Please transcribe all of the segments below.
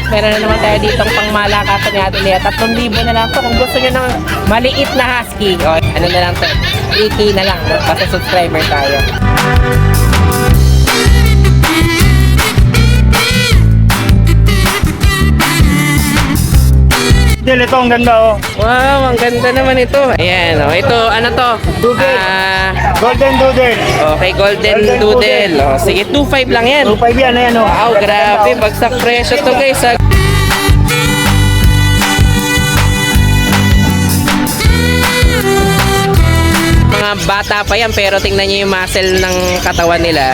guys, meron na naman tayo ditong pangmalakasan ni Ate Lea. 3,000 na lang to. Kung gusto nyo ng maliit na husky, o, ano na lang to, 3K na lang. Basta subscriber tayo. Del, ito ang ganda oh. Wow, ang ganda naman ito. Ayan, oh. Ito, ano to? Doodle. Golden Doodle. Okay, Golden Golden Doodle. Oh, sige, 2.5 lang yan. 2.5 yan, ayan oh. Wow, grabe. Bagsak presyo to guys. Mga bata pa yan pero tingnan nyo yung muscle ng katawan nila.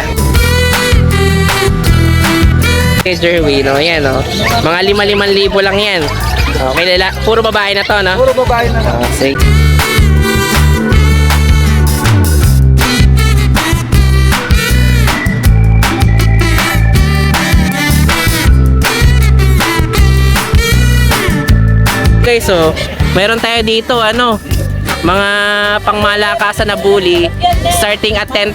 Jerwin, no? Yan, no? Mga 5,000 lang yan. Okay, puro babae na to, no? Puro babae na lang. Sige. Okay, so meron tayo dito ano, mga pangmalakasan na bully starting at 10,000.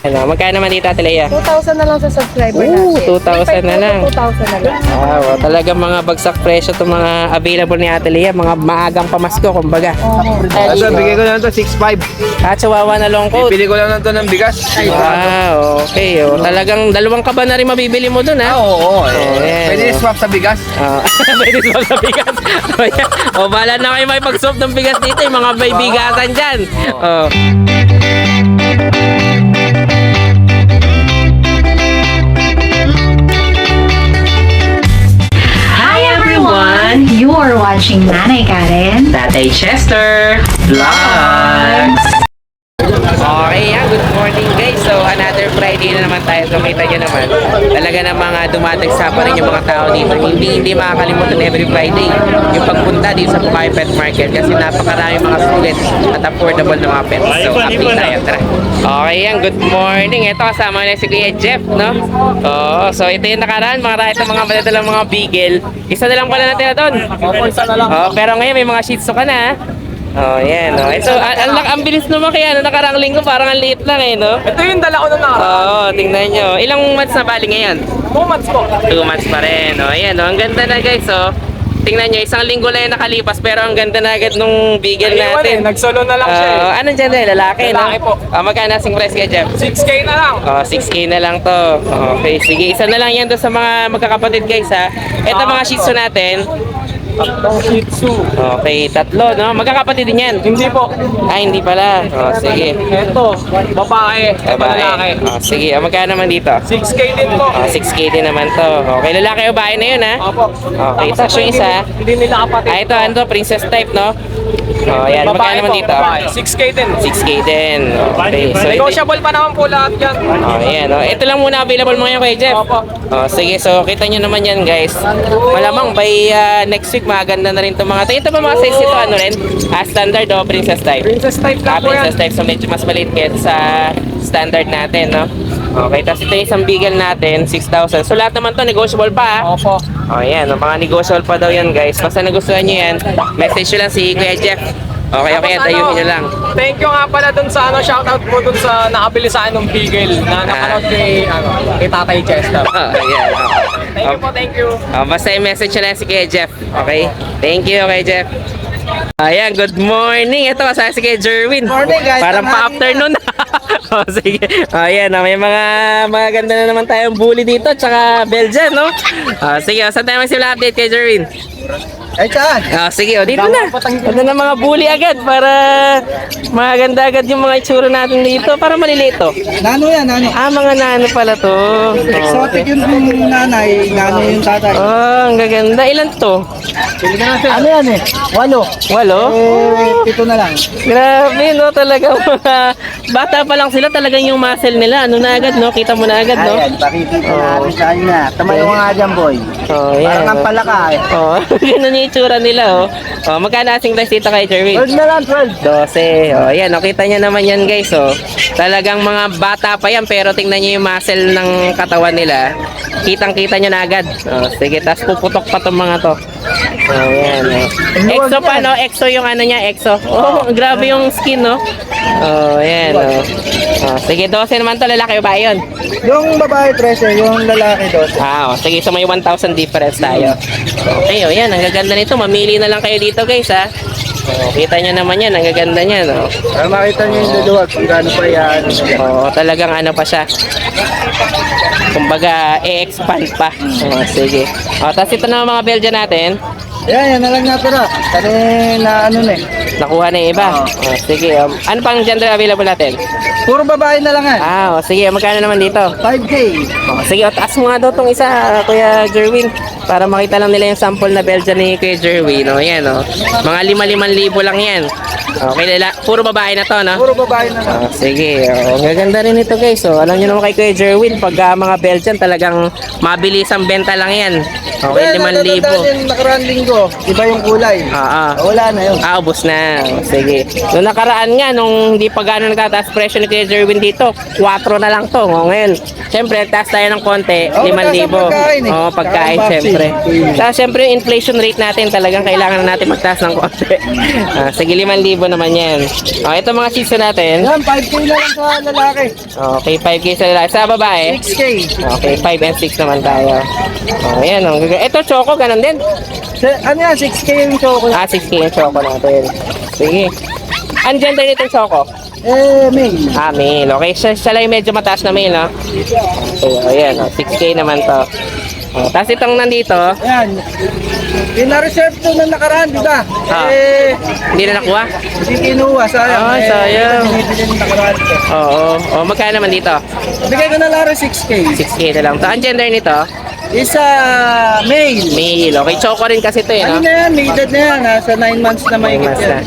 Ano, magkano naman dito, Ate Lea? 2,000 na lang sa subscriber Ooh, natin. 2,000 na lang. 2,000 na lang. Wow, talaga mga bagsak presyo itong mga available ni Ate Lea, mga maagang pamasko, kumbaga. Ito, bigay ko lang ito 6.5. At chihuahua na long coat. Bili ko lang ito ng bigas. Wow, okay. Oh. Talagang dalawang kaba na rin mabibili mo dun, ha? Oo, ayan, Pwede swap sa bigas. Pwede swap sa bigas. O, bahala na kayo may pag-swap ng bigas dito, yung mga may bigasan dyan. Oh. Hi everyone! You are watching Nanay Karen. Tatay Chester Vlogs. Okay, good morning guys. So another Friday na naman tayo. So kita nyo naman, talaga na mga dumadagsa pa rin yung mga tao dito. Hindi makakalimutan every Friday yung pagpunta dito sa Bukawi Pet Market kasi napakarami mga sulit at affordable na mga pets. So update tayo, tara. Okay yan, good morning. Ito kasama na si Kuya Jeff, no? Oo, so ito yung nakaraan, mga maladalang mga beagle. Isa na lang pala natin na doon. Isa na lang. Oh, pero ngayon may mga shih tzu ka na. Oh, yan. Oh. Ito, ang bilis naman kaya. Nakarang linggo parang ang liit lang eh, no? Ito yung dala ko nung nakaraan. Oo, tingnan nyo. Ilang months na bali ngayon? 2 months po. 2 months pa rin. Oh, ayan. Oh. Ang ganda na guys. Oh. Tingnan nyo, isang linggo lang yung nakalipas pero ang ganda na agad nung beagle natin. Nagsolo na lang siya eh. Anong gender? Lalaki, no? Lalaki po. Magkano asking price kay Jeff? 6K na lang. 6K na lang to. Okay, sige. Isa na lang yan doon sa mga magkakapatid guys, ha? Ito mga shih tzu natin. Tatlong Shih Tzu. Okay, 3, no? Magkakapatid din yan. Hindi po. Hindi pala. Sige. Ito, babae. Ito lalaki. Sige, magkano naman dito? 6K din po. 6K din naman to. Okay, lalaki o babae na yun, ha? Opo. Okay, tapos yung isa. Hindi nila kapatid. Ito, ano to? Princess type, no? Yan. Magkano Babae naman po, dito? babae. 6K din. 6K din. Okay, so Negotiable pa naman po lahat yan. Ayan, ito lang muna available mo ngayon kay Jeff. Opo. Sige, so kita nyo naman yan guys. Malamang by next week maganda na rin itong mga ito ba mga size ito ano rin? Standard o princess type? Princess type lang po yan. Princess type, so medyo mas maliit kaya sa standard natin, no? Okay, tapos ito yung isang beagle natin, 6,000. So lahat naman to negotiable pa, ha? Opo. Ayan, mga negotiable pa daw yan guys. Basta nagustuhan nyo yan, message nyo lang si Kuya Jeff. Okay, Tapos dayuhin nyo lang. Thank you nga pala dun sa shoutout po dun sa nakabili sa anong Beagle na napanood kay Tatay Chester. Ayan, Thank you po, thank you. basta i-message nyo lang si Kuya Jeff. Okay? Thank you, Kuya Jeff. Ayan, good morning. Ito, kasama si Kuya Jerwin. Morning, guys. Parang pa-afternoon. Sige. Ayan, may mga ganda na naman tayong bully dito, tsaka Belgian, no? Sige, saan tayo magsimula update kay Jerwin? Ay, saan? Sige, dito na. Ano na mga bully agad para maganda agad yung mga itsura natin dito para malilito. Nano yan, nano. Mga nano pala to. Exotic yung nanay, nano yung tatay. Ang gaganda. Ilan to? Ano yan eh? 8. 8? 7 na lang. Grabe, no? Talaga mga bata pa lang sila, talagang yung muscle nila. Ano na agad, no? Kita mo na agad, no? Ayan, pakikita natin sa kanya. Tumayo nga dyan, boy. Yan. Parang ang palaka eh. Ganun yung itsura nila, magkano asing price dito kay Jerwin? 12 na lang, 12. 12. Yan, kita nyo naman yan guys, talagang mga bata pa yan pero tingnan nyo yung muscle ng katawan nila. Kitang kita nyo na agad. Sige, tapos puputok pa itong mga to. Yan. EXO pa, no? EXO yung ano niya, EXO. Oh, grabe yung skin, no? Oh, ayan, oh. Oh, sige, 12 naman to, lalaki ba yun? Yung babae 13, yung lalaki 12. Ah, oh, sige, so may 1,000 difference tayo. Okay, oh, yan, ang gaganda nito. Mamili na lang kayo dito, guys, ha? Oh, kita nyo naman yan, ang gaganda niya, no? Para makita niyo yung luluwag kung gaano pa yan. Oo, talagang ano pa siya. Kumbaga, i-expand pa. Oo, sige. O, tapos ito na mga Belgian natin. Yan na lang natira. Kasi na ano na eh. Nakuha na yung iba. O, sige. Ano pang gender available natin? Puro babae na lang yan. Ah, o, sige. Magkano naman dito? 5K. O, sige. O, taas mo nga daw itong isa, Kuya Jerwin. Para makita lang nila yung sample na Belgian ni Kuya Jerwin. O, yan, o. Mga 5,000 lang yan. Okay, puro babae na to, no? Puro babae na lang. Sige, ang gaganda rin ito, guys. So, alam niyo naman kay Kuya Jerwin, pag mga Belgian talagang mabilis ang benta lang yan. Okay, 5,000. yung nakaraan linggo, iba yung kulay. Wala na yun. Ah, ubos na. Sige. Noong nakaraan nga, nung hindi pa gano'n nagtataas presyo ni Kuya Jerwin dito, 4 na lang to. O, ngayon, syempre, taas tayo ng konti, 5,000. pagkain eh. Oo, pagkain, Tsaka syempre. vaccine. Saka, syempre, yung inflation rate natin, talagang kailangan na natin magtaas ng konti. Sige, 5,000 naman yan. Ito mga season natin. Yan, 5K na lang sa lalaki. Okay, 5K sa lalaki. Sa babae? 6K. Okay, 5 and 6 naman tayo. Oh, ayan. Ito, choco, ganun din. Ano yan, 6K yung chocolate. 6K yung choco natin. Sige. Ang gender nitong choco? Male. Male. Okay, siya lang yung medyo mataas na male, no? Okay, ayan. 6K naman to. Tapos itong nandito, Yan. Pina-reserve to nung nakaraan, di ba? hindi na nakuha? Hindi kinuha, sayang. Ah, sayang. Binibili nung nakaraan ko. Oo. Magkano naman dito? Bigay ko na lang rin 6K. 6K na lang to. Ang gender nito? Isa male. Male. Okay, choco rin kasi ito, eh, no? Ano na yan, mated na yan. Nasa 9 months na may 9 months yan.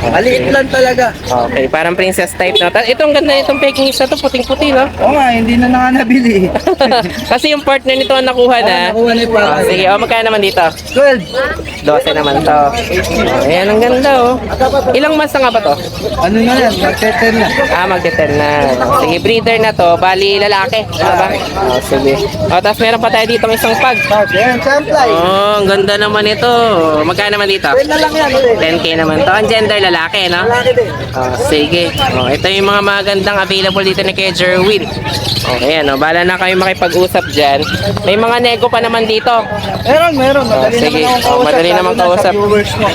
Maliit lang talaga. Okay, parang princess type na. Ito ang ganda nitong Peking isa to, puting-puti, no? Oo nga, hindi na nga nabili. Kasi yung partner nito ang nakuha na. Nakuha ni pa. Sige, magkano naman dito? 12. 12 naman to. Ayan, ang ganda, oh. Ilang months na nga ba to? Ano na yan, magte-10 na. Magte-10 na. Sige, breeder na to. Bali, lalaki. Ano ba? Sige. Tapos meron pa tayo dito isang pag. Yan, samplay. Ang ganda naman ito. Magkano naman dito? 10 na lang yan. 10K naman to. Ang gender lalaki, no? Malaki din. Sige. Ito yung mga magandang available dito ni Kuya Jerwin. Okay, ano. Bala na kayo makipag-usap dyan. May mga nego pa naman dito. Meron. Madali sige. naman akong kausap. Madali naman lalo na kausap. sa viewers mo.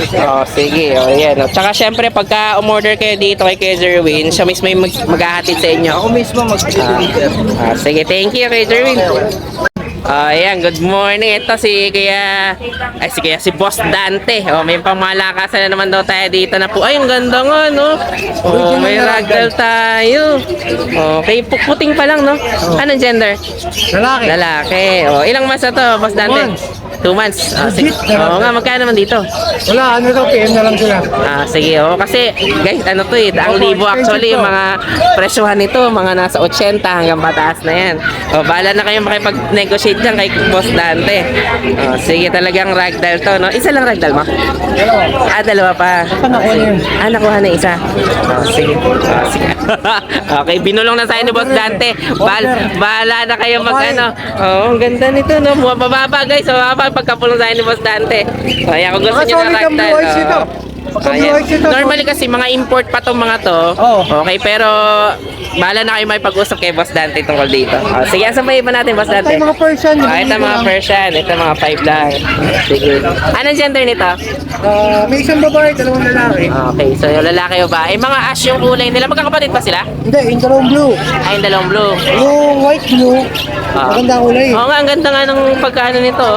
Sige. Yan. Tsaka syempre, pagka umorder kayo dito kay Kuya Jerwin, siya mismo yung maghahatid sa inyo. Ako mismo mag-deliver. Sige, thank you Kuya Jerwin. Ayan, good morning. Ito si si Boss Dante. May pamalakasan na naman daw tayo dito na po. Ay, ang ganda nga, no? May ragdoll tayo. Okay, puting pa lang, no? Anong gender? Lalaki. Lalaki. Ilang months na to, Boss Dante? 2 months. Oo nga, magkano naman dito? Wala, ano daw, PM na lang sila. Sige, kasi guys, ano to eh, ang libo actually, yung mga presyohan nito, mga nasa 80 hanggang pataas na yan. Bahala na kayo makipag-negotiate dyan kay Boss Dante. Sige, talagang ragdoll to, no? Isa lang ragdoll mo? Dalawa pa. Nakuha na isa. Sige. Sige. Okay, binulong na sa'yo ni Boss Dante. Bahala na kayo mag-ano. Ang ganda nito, no? Mababa guys, mababa pagkapulong sa'yo ni Boss Dante. Kaya kung gusto nyo na ragdoll. Normally kasi mga import pa tong mga to. Okay, pero bahala na kayo may pag-usap kay Boss Dante tungkol dito. Sige, asan ba iba natin, Boss Dante? Ito mga Persian. Ito mga Persian. Ito mga 5 lang. Sige. Anong gender nito? May isang babae, dalawang lalaki. Okay, so yung lalaki o ba? Mga ash yung kulay nila. Magkakapatid pa sila? Hindi, yung dalawang blue. Yung dalawang blue. Yung white blue, maganda kulay. Oo nga, ang ganda nga ng pagkano nito.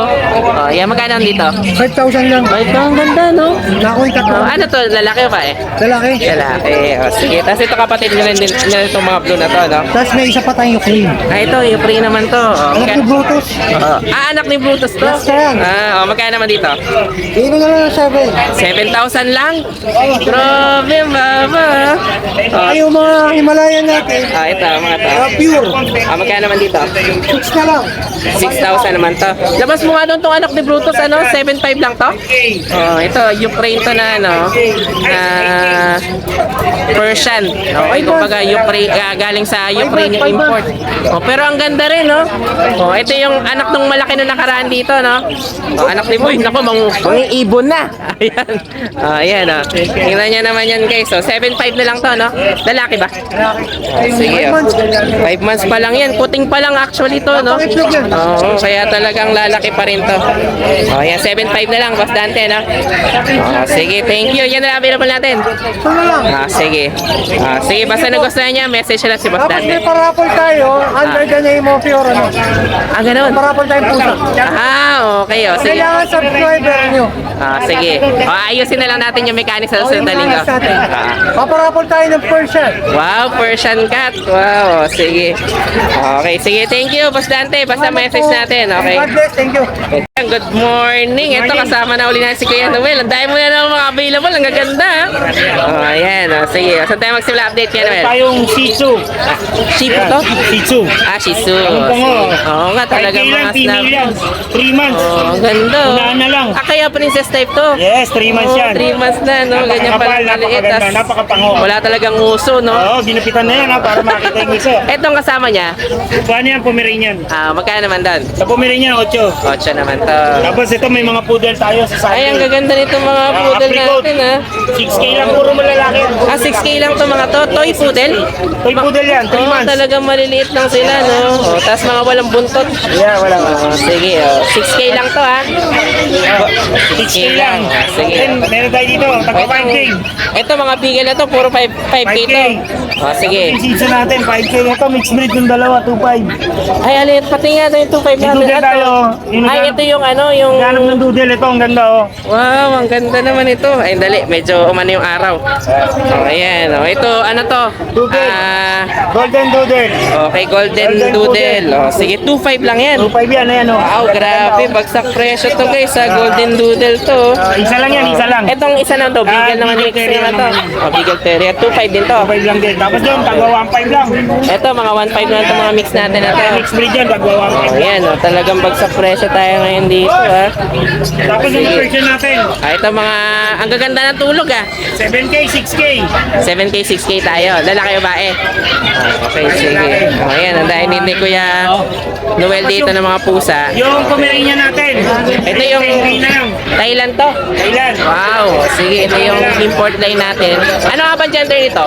Yan, magkano dito? 5,000 lang. Ito, ang ganda, no? Nakuha yung tatlo. Ano to? Lalaki o ba eh? Lalaki. Lalaki. Sige. Tapos ito kapatid nila din itong mga blue na to, no? Tapos may isa pa tayong cream. Ito, yung free naman to. Anak ni Brutus. Anak ni Brutus to? Yes, sir. Magkano naman dito? Dito na lang 7. 7,000 lang? Grabe, baba. Ay, yung mga Himalayan natin. Ito, mga to. Pure. Magkano naman dito? 6 na lang. 6,000 naman to. Labas mo nga doon tong anak ni Brutus, 7,500 lang to? Ito, Ukraine to na, na Persian. Okay, kumbaga galing sa Ukraine yung import. Pero ang ganda rin, no? Ito yung anak ng malaki na nakaraan dito, no? Anak ni Boy, naku, ibon na. Ayan. Ayan, oh. Tingnan niya naman yan, guys. So, 7.5 na lang to, no? Lalaki ba? Sige, 5 months pa lang yan. Puting pa lang actually to, no? Kaya talagang lalaki pa rin to. Ayan, 7.5 na lang, Boss Dante, no? Sige, thank you. Yan na available natin. Sige. Sige, basta nagustuhan niya, message lang si Boss Tapos may Dante. parapol tayo, under the name of your ano. Ganun. Parapol tayo puso. Okay, oh. Sige. Kailangan subscriber nyo. Sige. Ayusin na lang natin yung mechanics sa susunod na linggo. Paparapol tayo ng Persian. Wow, Persian cat. Wow, sige. Okay, sige. Thank you, Boss Dante. Basta message natin, okay? God bless, thank you. Good morning. Ito, kasama na uli natin si Kuya Noel. Ang dami mo na ng mga available. Ang gaganda, ha? Ayan. Sige. Saan tayo magsimula update, Kuya Noel? Tayong Shih Tzu. Shih Tzu to? Shih Tzu. Shih Tzu. Bango. Oo nga, talagang 5K lang, mga female snap. yan. 3 months. Ang ganda. Unahan na lang. Kaya princess type to. Yes, 3 months yan. 3 months na, no? Ganyan pala Napakapal, maliit. napakaganda, Tas napakapango. wala talagang uso, no? Oo, ginupitan na yan ha, para makita yung isa. Etong kasama niya, Paano yan, Pomeranian? magkano naman doon? Sa Pomeranian, 8. 8 naman to. Tapos ito, may mga poodle tayo sa side. Ay, ang gaganda nito mga poodle apricot. natin, ha? 6K lang, puro malalaki. 6K lang to mga to. Toy poodle? Toy poodle yan, 3 months. Talagang maliliit lang sila, no? Tapos mga walang buntot. Yeah, wala. Sige, 6K lang to, ha? 6K lang. Sige. Then, meron tayo dito, tagpa 5K. Ito, mga bigel na to, puro 5K to. Sige. Yung season natin, 5K na ito, mixed breed yung dalawa, 2.5. Ay, alin, pati nga ito yung 2.5 May natin. doodle tayo. Ay, ito yung ano, yung... Ganap ng doodle, ito, ang ganda oh. Wow, ang ganda naman ito. Ay, dali, medyo umano yung araw. Ayan, ito, ano to? Doodle. Golden doodle. Okay, golden Golden doodle. Sige, 2.5 lang yan. 2.5 yan, ayan oh. Wow, grabe, bagsak presyo to guys, sa golden doodle to. Isa lang yan, isa lang. Itong isa na to, bigel naman Beagle mix Terrier naman to. naman Bigel Terrier, 2.5 din to. 2.5 lang din. Tapos doon, tagwa 1.5 lang. Ito, mga 1.5 na ito mga mix natin na to. Mixed breed yan, tagwa 1.5 lang. Ayan, talagang bagsak presyo tayo ngayon dito, ha. Tapos yung version natin, Ito mga, ang gaganda ng tulog, 7K, 6K. 7K, 6K tayo. Lalaki o bae? Okay, sige. Ayan, ang dahil ni Kuya Noel dito ng mga pusa. Yung Pomeranian natin, Ito yung 10K na lang. Thailand to. Thailand. Wow, sige, ito yung import line natin. Ano nga ba gender nito?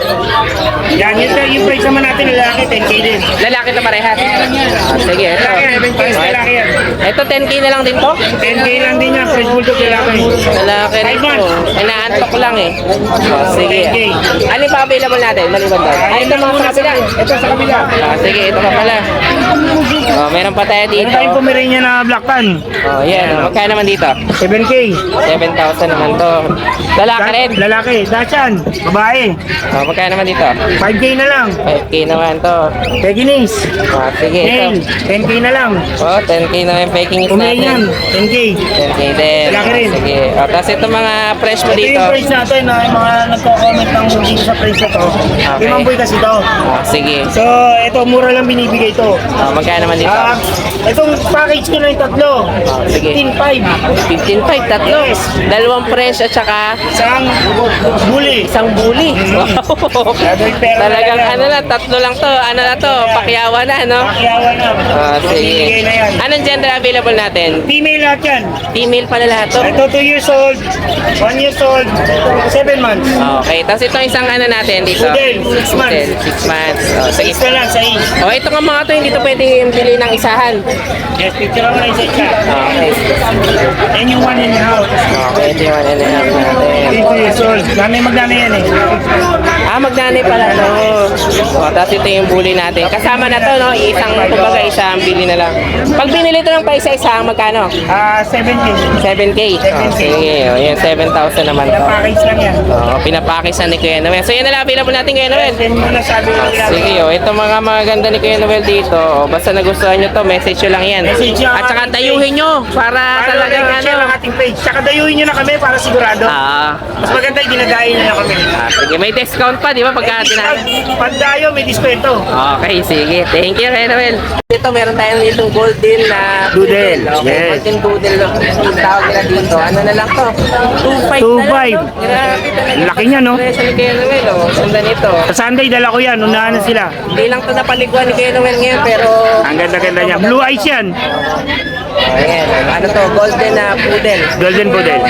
Yan, yung price naman natin, lalaki, 10K din. Lalaki to parehas. Sige, ito. Lalaki yan, 7K lalaki yan. Ito 10K na lang din to? 10K lang din yan, French Bulldog lalaki. Lalaki rin to. Inaantok lang eh. Sige. 10K. Ano pa available natin? Maliban doon. Ito mga sa kabila. Ito sa kabila. Sige, ito pa pala. Meron pa tayo Meron dito. tayong Pomeranian na black tan. Yan. Magkano naman dito? 7K. 7,000 naman to. Lalaki rin. Lalaki, Dachshund, babae. Magkano naman dito? 5K na lang. 5K naman to. Pekinese. Sige, ito. Nail, 10K na lang. 10K na yung peking is Pomeranian, natin. 10K. 10K din. Lalaki rin. Sige. Tapos ito mga fresh mo Ito dito. yung price natin na yung mga nagko-comment ng dito sa price na to. Okay. Limang boy kasi to. Sige. So, ito, mura lang binibigay to. Magkano naman dito? Itong package ko na yung tatlo. Sige. 15.5. 15.5, tatlo. Yes. Dalawang fresh at saka Isang bully. isang bully. Wow. Double pair na Talagang lang. ano lang, tatlo lang to. Ano na to? Pakyawa na, no? Pakiyawa na. Sige. Binibigay na yan. Anong gender available natin? Female lahat yan. Female pala lahat to. Ito 2 years old, 1 years old, 7 months. Okay, tapos itong isang ano natin dito. Poodle, 6 months. 6 months. Sige. Isa lang sa is. Ito nga mga to, hindi to pwede bili ng isahan. Yes, picture ako na isa isa. Okay. And yung 1 and a half. Okay, ito yung 1.5 natin. 2 years old. Dami magdami yan eh. Magdani pala to. Tapos ito yung bully natin. Kasama na to, no? Isang, kumbaga, isang bili na lang. Pag binili to ng pa isa-isa, magkano? 7K. 7K. Sige, yan, 7,000 naman to. Package lang yan. Pinapakis na ni Kuya Noel. So, yan na lang available natin, Kuya Noel. Then muna sabi ko nila. Sige, ito mga maganda ni Kuya Noel dito. Basta nagustuhan nyo to, message nyo lang yan. Message nyo. At saka dayuhin nyo para talagang share ang ano. ating page. Tsaka dayuhin nyo na kami para sigurado. Mas maganda yung dinadayin nyo na kami. Sige, may discount pa, di ba? Pagka tinanong. Pag dayo, may diskwento. Okay, sige. Thank you, Kuya Noel. Ito, meron tayong dito golden na Doodle, Okay, yes. golden doodle. Yung tawag nila dito. Ano na lang to? 2.5 na lang to. 2.5. Grabe talaga. Laki niya, no? Presyo ni Kuya Noel, oh. Sundan ito. Sa Sunday, dala ko yan. Unahan na sila. Hindi lang to napaliguan ni Kuya Noel ngayon, pero... Ang ganda-ganda niya. Blue eyes yan. Ayan, ano to? Golden na poodle. Golden Poodle.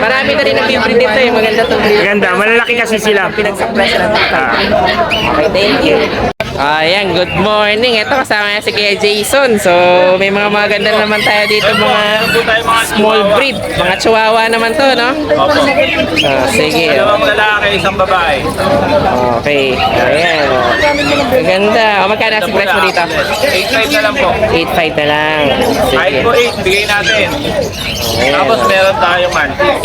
Marami na rin nag-breed dito eh. Maganda to breed. Maganda. Malalaki kasi sila. Pinagsapress na dito. Okay, thank you. Ayan, good morning. Ito kasama niya si Kuya Jason. So, may mga maganda naman tayo dito, mga small breed. Mga chihuahua naman to, no? Sige. Dalawang lalaki, isang babae. Okay. Ayan. Maganda. Magkano si price mo dito? 8.5 na lang po. 8.5 na lang. Kahit Sige. po 8, bigay natin. Ayan. Tapos meron tayong mantis.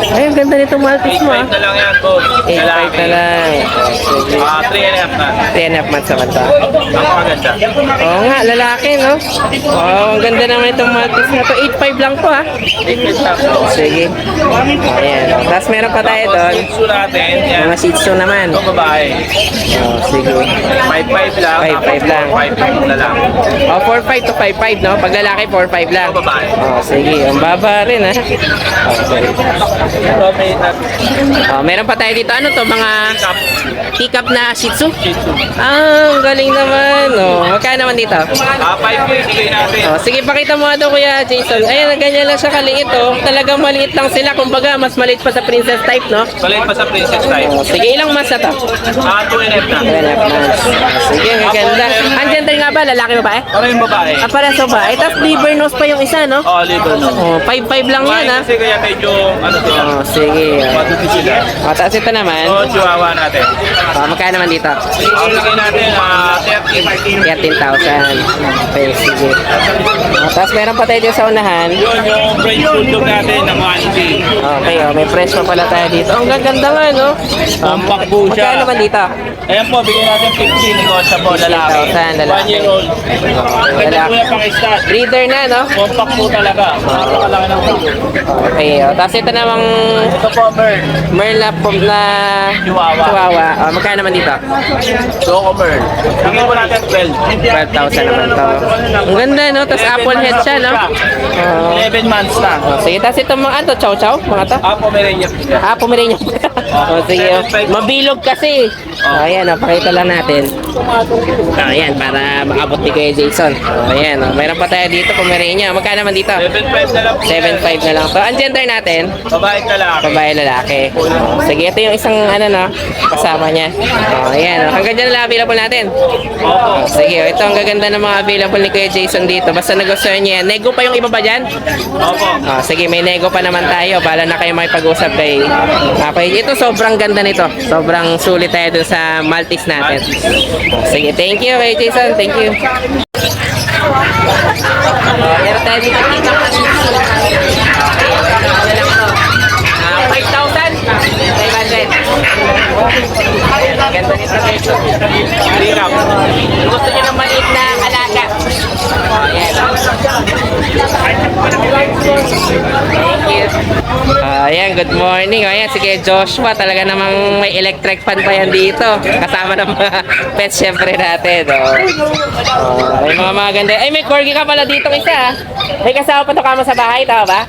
Ay, ang ganda nitong Maltese mo, ah. 8.5 na lang yan po. 8.5 na lang. Sige. 3.5 na. 3.5 months naman to. Ang maganda. Oo nga, lalaki, no? Oh, ang ganda naman itong Maltese na to. 8.5 lang to, ha? 8.5 lang po. Sige. Ayan. Tapos meron pa tayo doon. Shih Tzu natin, yan. Mga Shih Tzu naman. Ito babae. Oh, sige. 5.5 lang. 5.5 lang. 5.5 na lang. Oh, 4.5 to 5.5, no? Pag lalaki, 4.5 lang. Ito babae. Oh, sige. Ang baba rin, ha? Okay. Ito may Oh, meron pa tayo dito. Ano to? Mga pick-up na Shih Tzu? Shih Tzu. Ah, ang galing naman. Oh, magkano naman dito? 5 po, bigay natin. Oh, sige, pakita mo nga daw, Kuya Jason. Ayun, ganyan lang siya kaliit, oh. Talagang maliit lang sila. Kumbaga, mas maliit pa sa princess type, no? Balik pa sa princess type. Oh, sige, ilang months na to? 2.5 na. 12 months. Sige, ang ganda. Ang gender nga ba? Lalaki ba ba? Para yung babae. Ah, para sa ba? Tapos liver nose pa yung isa, no? Oh, liver no. Oh, 5.5 lang yan, ha? Kasi kaya medyo, ano to, Oh, sige. matuti sila. Oh, tapos ito naman. So, chihuahua natin. Oh, magkano naman dito? Ang bigay natin, 30. 13,000. Okay, sige. Oh, tapos meron pa tayo dito sa unahan. Yun, yung French Bulldog natin ng 1K. Okay, oh, may presyo pala tayo dito. Ang gaganda nga, no? Compact po siya. Magkano naman dito? Ayan po, bigyan natin 15 negotiable lalaki. 15,000 lalaki. 1 year old. Ganda po yung pang-start. Breeder na, no? Compact po talaga. Napakalaki ng bulldog. Okay, oh. Tapos ito namang Ito po, Merl. Merl na Chihuahua. Chihuahua. Oh, magkano naman dito? Choco Merl. Bigyan po natin 12. 12,000 naman to. Ang ganda, no? Tapos apple head siya, no? Oh. 11 months na. Sige, tapos ito mga ano, chow-chow? Mga to? Pomeranian. Ah, pumirin niyo. Oh, sige. Oh. Mabilog kasi. Oh, ayan, oh, pakita lang natin. Oh, ayan, para makabot ni Kuya Jason. Oh, ayan, oh. Mayroon pa tayo dito, pumirin niya. Magkano naman dito? 7.5 na lang po. 7.5 na lang to. Ang gender natin? Babae at lalaki. Babae, lalaki. Oh, sige, ito yung isang ano, no? Kasama niya. Oh, ayan. Oh. Hanggang dyan na lang available natin. Opo. Oh, sige, ito ang gaganda ng mga available ni Kuya Jason dito. Basta nagustuhan niya yan. Nego pa yung iba ba dyan? Opo. Oh, sige, may nego pa naman tayo. Bala na kayo makipag-usap kay okay. Ito sobrang ganda nito. Sobrang sulit tayo dun sa Maltese natin. Sige, thank you kay Jason. Thank you. Meron tayo dito dito. 5,000. 500. Ganda nito guys. Hirap. Gusto nyo ng maliit na alaga. Ayan. Thank you. Ayan, good morning. Ayan, sige Joshua, talaga namang may electric fan pa yan dito. Kasama ng mga pets syempre natin. May mga maganda. Ay, may corgi ka pala dito isa. May kasama pa to kamo sa bahay, tama ba?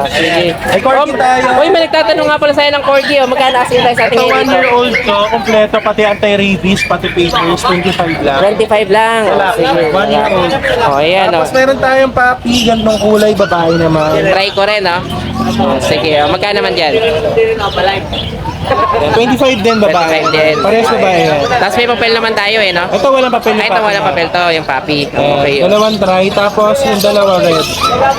Sige. May corgi tayo. Uy, may nagtatanong nga pala sa'yo ng corgi. Magkano kasi tayo sa ating Ito 1 dito? year old to, kompleto, pati anti-rabies, pati papers, 25 lang. 25 lang. Sige. 1 year old. Ayan, Tapos meron tayong papi, gandong kulay, babae naman. Try ko rin, no? Sige, magkano naman dyan? 25 din babae. 25 din. Parehas babae yan. Tapos may papel naman tayo eh, no? Ito walang papel Ay, ito walang papel to, yung papi. Okay. Dalawang try, tapos yung dalawa red.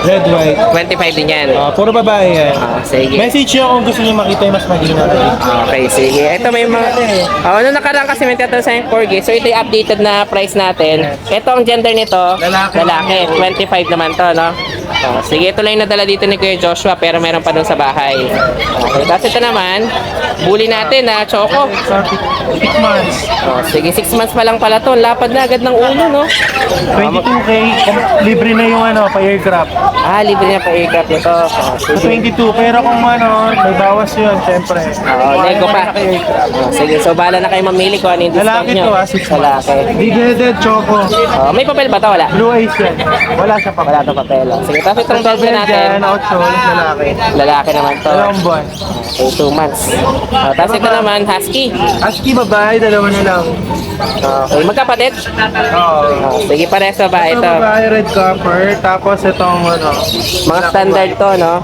Red, white. 25 din yan. Puro babae yan. Sige. Message nyo kung gusto nyo makita yung mas maging Okay, sige. Ito may mga... Ano nakaraan kasi may tatanong sa yung corgi. So ito yung updated na price natin. Ito ang gender nito. Lalaki. 25 naman to, no? Sige, ito lang yung nadala dito ni Kuya Joshua, pero meron pa dun sa bahay. Okay, tapos ito naman, bully natin na Choco. 6 months. Sige, 6 months pa lang pala to. Lapad na agad ng ulo, no? 22K, libre na yung pa-aircraft. Libre na pa aircraft nito. Sige. 22, pero kung may bawas yun, syempre. Nego pa. Sige, so bahala na kayo mamili kung ano yung discount Lalaki nyo. to, 6 months. Lalaki. Digeded, Choco. May papel ba to? Wala. Blue eyes yan. Wala siya pa. Wala to papel. Sige, tapos itong Belgian natin. 8, lalaki. Lalaki naman to. 2 buwan. Okay, 2 months. Tapos ito naman, Husky. Husky babae, 2 na lang. Okay, magkapatid? Oo. Sige, parehas ba Ito ito? babae, red copper. Tapos itong Mga standard to, no?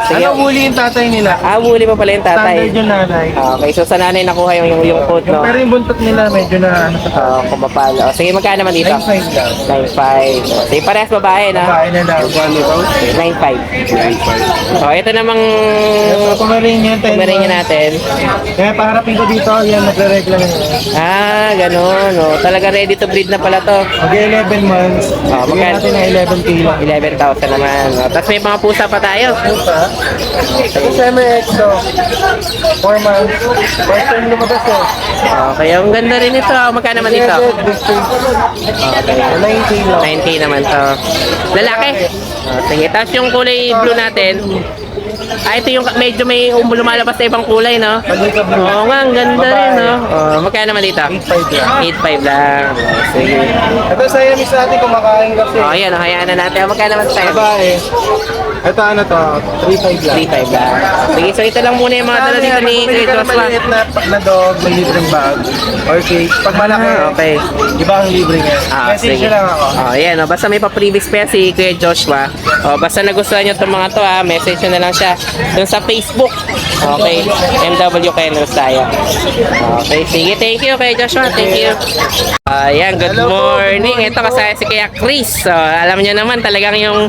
Sige. Ano huli yung tatay nila? Huli pa pala yung tatay. Standard yung nanay. Okay, so sa nanay nakuha yung code, no? Pero yung buntot nila medyo na Kumapal. Sige, magkano naman dito? 9.5 lang. 9.5. Sige, parehas babae, no? Babae na lang. 9.5. So, ito namang Ito, Pomeranian 10 Pomeranian natin. Kaya paharapin ko dito, yan, nagre-regla na yun. Ganun, no? Talaga ready to breed na pala to. Mag-11 months. Magkano? Bigyan natin na 11K lang. 11,000 naman. Tapos may mga pusa pa tayo. Ito semi-exo. 4 months. First time lumabas eh. Okay, ang ganda rin ito. Magkano naman dito? Okay. 9K lang. 9K naman to. Lalaki? Sige, tapos yung kulay blue natin. Ito yung medyo may lumalabas na ibang kulay, no? Oo nga, ang ganda rin, no? Magkano naman dito? 8.5 lang. 8.5 lang. Sige. Ito sa'yo, miss natin kumakain kasi. Ayan, hayaan na natin. Magkano naman tayo? Babae. Ito ano to, 3.5 lang. 3.5 lang. Sige, so ito lang muna yung mga dala dito ni Pwede ka na Joshua. maliit na dog, may libreng bag. Or cake. Pag malaki, Okay. iba ang libre niya. Message Sige. nyo lang ako. Ayan, basta may pa-previous pa yan si Kuya Joshua. Basta nagustuhan nyo itong mga to, message nyo na lang siya dun sa Facebook. Okay, MW Kennels tayo. Okay, sige, thank you Kuya Joshua, thank you. Ayan, good morning. Ito kasaya si Kuya Chris. So, alam nyo naman, talagang yung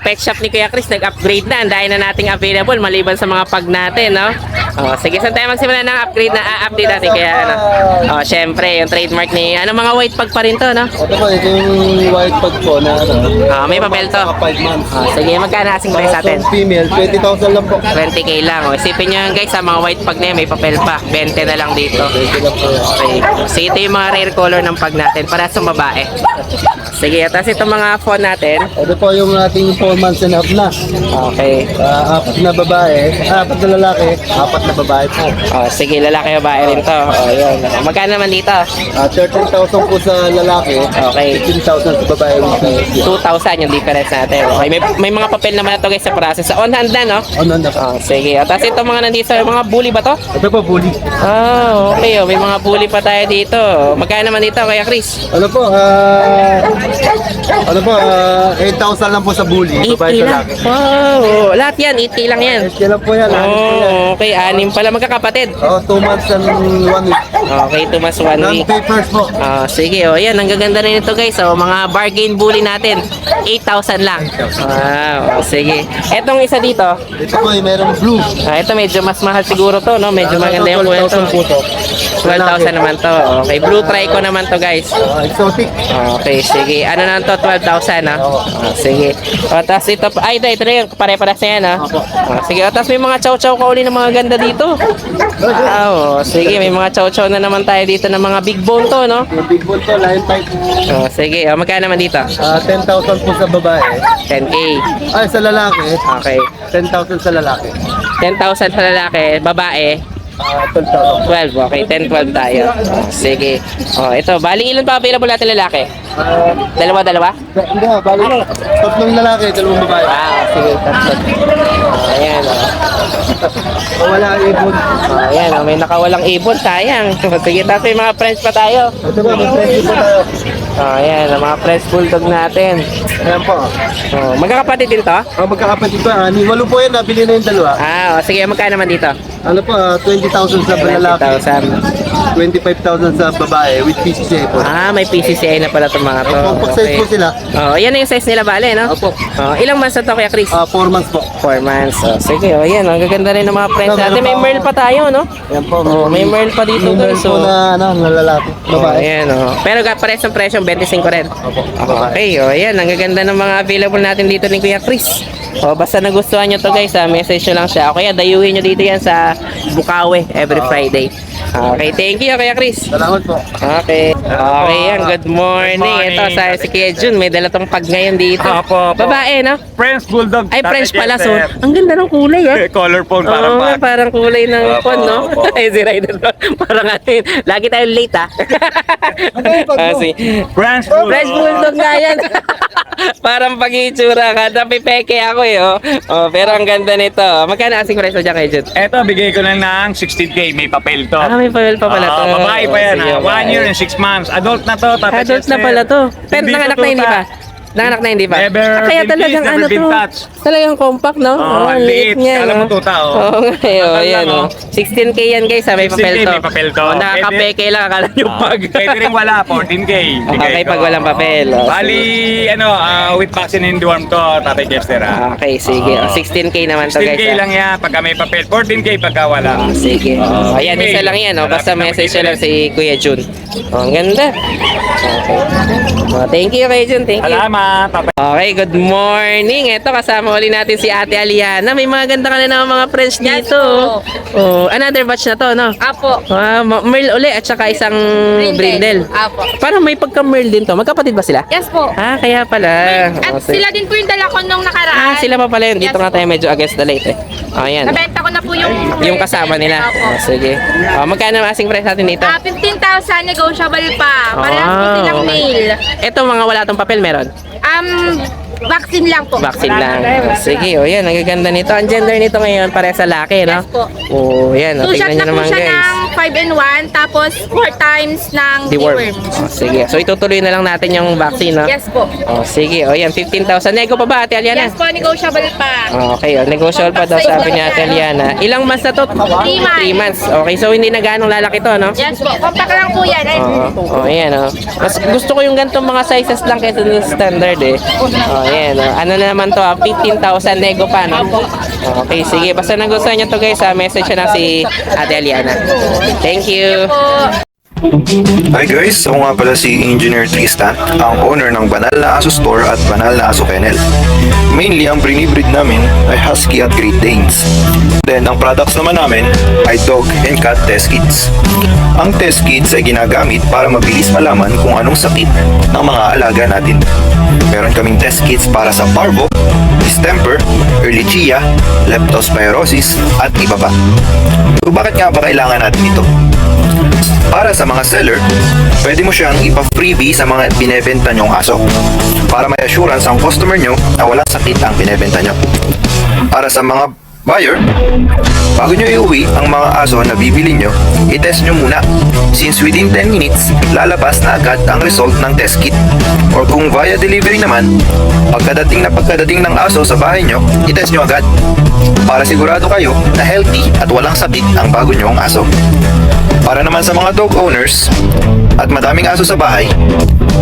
pet shop ni Kuya Chris nag-upgrade na. Ang dahil na nating available maliban sa mga pag natin, no? Sige, saan tayo magsimula ng upgrade na update natin kaya ano? Syempre, yung trademark ni mga white pag pa rin to, no? Ito po, ito yung white pag po na May papel to. 5 months. Sige, magkano asing price natin? Female, 20,000 lang po. 20k lang. Isipin nyo yan guys, sa mga white pag na yan, may papel pa. 20 na lang dito. Okay. So ito yung mga rare color ng pag natin para sa babae. Sige, tapos itong mga phone natin. Ito po yung ating 4 months and up na. Okay. 4 na babae, 4 na lalaki, 4 na babae po. Sige, lalaki babae rin to. Yun. Magkano naman dito? 13,000 po sa lalaki, Okay. 15,000 sa babae. 2,000 yung difference natin. Okay, may mga papel naman na to guys sa process. On hand na, no? Ano na po? Sige. Tapos itong mga nandito, mga bully ba to? Ito po, bully. Okay. May mga bully pa tayo dito. Magkano naman dito, Kuya Chris? Ano po, 8,000 lang po sa bully, 8K babae sa lang. lalaki. Wow. Lahat yan, 8K lang yan. Kailan po yan? Okay. 6 pala magkakapatid. 2 months and 1 week. Okay, 2 months, 1 week. Non-papers po. Sige, yan, ang gaganda rin ito guys. Mga bargain bully natin, 8,000 lang. Wow, sige. Etong isa dito, Ito po, merong blue. ito medyo mas mahal siguro to, no? Medyo maganda yung kuya to. 12,000 po to. 12,000 naman to. Okay, blue trico naman to guys. Exotic. Okay, sige. Ano naman to? 12,000, ha? Sige. Tapos ito, ito na yung pare-pares na yan, ha? Sige, tapos may mga chow-chow ka uli ng mga ganda dito. Wow, sige. May mga chow-chow na naman tayo dito ng mga big bone to, no? Yung big bull to, lion type. Sige, magkano naman dito? 10,000 po sa babae. 10K. Ay, sa lalaki. Okay. 10,000 sa lalaki. 10,000 sa lalaki, babae, 12,000. 12. Okay, 10, 12 tayo. Sige. Ito, bali ilan pa available natin lalaki? Dalawa? Hindi, bali. Tatlong lalaki, 2 babae. Sige, tatlo. Ayan. Wala ibon. Ayan, may nakawalang ibon, sayang. Sige, tapos may mga friends pa tayo. Ito po, may friendly po tayo. Ayan, ang mga friends bulldog natin. Ayan po. Magkakapatid din to? Magkakapatid pa. Walo po yan, nabili na yung dalawa. Sige, magkano naman dito? Ano po, 20,000 sa lalaki. 20,000. 25,000 sa babae with PCCA po. Ah, may PCCI na pala itong mga to. Pag size po sila, Oh, yan na yung size nila bale, no? Opo. Oh, ilang months na to Kuya Chris? 4 months po. 4 months. Oh, sige, oh, yan. Ang gaganda rin ng mga friends natin. May Merl pa tayo, no? Yan po. Oh, may Merl pa dito, Meron guys. po So, na, na lalaki. oh, Babae. ayan, oh. Pero pares ng presyo, 25 rin. Okay, oh, yan. Ang gaganda ng mga available natin dito ni Kuya Chris. Oh, basta nagustuhan nyo to guys, message nyo lang siya. O kaya dayuhin nyo dito yan sa Bukawi every Friday. Okay, thank you Kuya Chris. Salamat po. Okay. Okay yan, good morning. Good morning. Ito sa si Kuya Jun, may dala tong pag ngayon dito. Opo, opo. Babae, no? French Bulldog. Ay, Tatay French pala. So, Chester. ang ganda ng kulay, ah. Color phone, parang Oo, pag. parang kulay ng Opo, phone, no? opo. Ay, si Ryder. Parang ano yun. Lagi tayo late, ah. French Bulldog. Fresh Bulldog nga yan. Parang pag-iitsura ka. Napipeke ako, eh, oh. Oh, pero ang ganda nito. Magkano asing presyo dyan kay Jun? Eto, bigay ko lang ng 16K. May papel to. Ah, may papel pa pala to. Babae pa yan, Sige, ha? 1 babae. year and 6 months. Adult na to, Tatay Adult na Chester. pala to. Pero Hindi nanganak to na hindi tuta. pa? Nanganak na hindi pa? Never Kaya been talagang kissed, never ano been to? touched. Talagang compact, no? Oo, ang liit. niya, Kala no? mo tuta, oh. Oo nga, eh, oh, Total yan, lang, oh. oh. 16K yan, guys, ha? May 16K, papel to. may papel to. Oh, nakakapeke lang, akala nyo pag. Pwede rin wala, 14K. Bigay Okay, ko. pag walang papel. Oh, Bali, with vaccine and dorm to, Tatay Chester, ha? Okay, sige. Oh, 16K naman to, guys. 16K ha? lang yan pagka may papel. 14K pagka wala. Ah, sige. Oh, ayan, Email. isa lang yan. Oh. Basta Malapit na message nyo lang mag-email. si Kuya Jun. Oh, ang ganda. Okay. Oh, thank you, Kuya Jun. Thank you. Salamat, Tatay. Okay, good morning. Ito, kasama uli natin si Ate Aliana. May mga ganda ka na ng mga friends dito. Oh, another batch na to, no? Apo. Ah, Merl uli at saka isang Brindle. Apo. Parang may pagka-Merl din to. Magkapatid ba sila? Yes po. Ah, kaya pala. At Oh, sige. sila din po yung dala ko nung nakaraan. Ah, sila pa pala yun. Dito Yes nga tayo medyo against the light, eh. Oh, ayan. Nabenta ko na po yung Kasama nila. Apo. Oh, sige. Oh, magkano ang asking price natin dito? 15,000 negotiable pa. Parang Ah, silang okay. mail. Ito, mga wala tong papel meron? Vaccine lang po. Vaccine lang. Sige, o yan, nagaganda nito. Ang gender nito ngayon, pare sa laki, no? Yes po. Oh, yan. O, 2 shot tingnan na nyo po naman, siya guys. ng 5-in-1 tapos 4 times ng Deworm. deworm. Oh, sige. So, itutuloy na lang natin yung vaccine, no? Yes po. Oh, sige. O yan, 15,000. Nego pa ba, Ate Aliana? Yes po, negotiable pa. Okay, o, negotiable pa daw sabi ni Ate Aliana. Ilang months na to? 3 months. 3 months. Okay, so hindi na ganong lalaki to, no? Yes po, compact lang po yan. Oh, ayan, oh. Mas gusto ko yung ganitong mga sizes lang kaysa sa standard, eh. Oh, ayan, oh. Ano na naman to, 15,000 nego pa, no? Okay, sige. Basta nagustuhan nyo to, guys, message na si Ate Aliana. Thank you. Hi guys, ako nga pala si Engineer Tristan, ang owner ng Banal na Aso Store at Banal na Aso Kennel. Mainly, ang binibreed namin ay Husky at Great Danes. Then, ang products naman namin ay Dog and Cat Test Kits. Ang test kits ay ginagamit para mabilis malaman kung anong sakit ng mga alaga natin. Meron kaming test kits para sa parvo, distemper, ehrlichia, leptospirosis, at iba pa. So, bakit nga ba kailangan natin ito? Para sa mga seller, pwede mo siyang ipa-freebie sa mga binebenta nyong aso para may assurance ang customer nyo na walang sakit ang binebenta nyo. Para sa mga buyer, bago nyo iuwi ang mga aso na bibili nyo, i-test nyo muna since within 10 minutes, lalabas na agad ang result ng test kit. Or kung via delivery naman, pagkadating ng aso sa bahay nyo, i-test nyo agad para sigurado kayo na healthy at walang sakit ang bago nyong aso. Para naman sa mga dog owners at madaming aso sa bahay,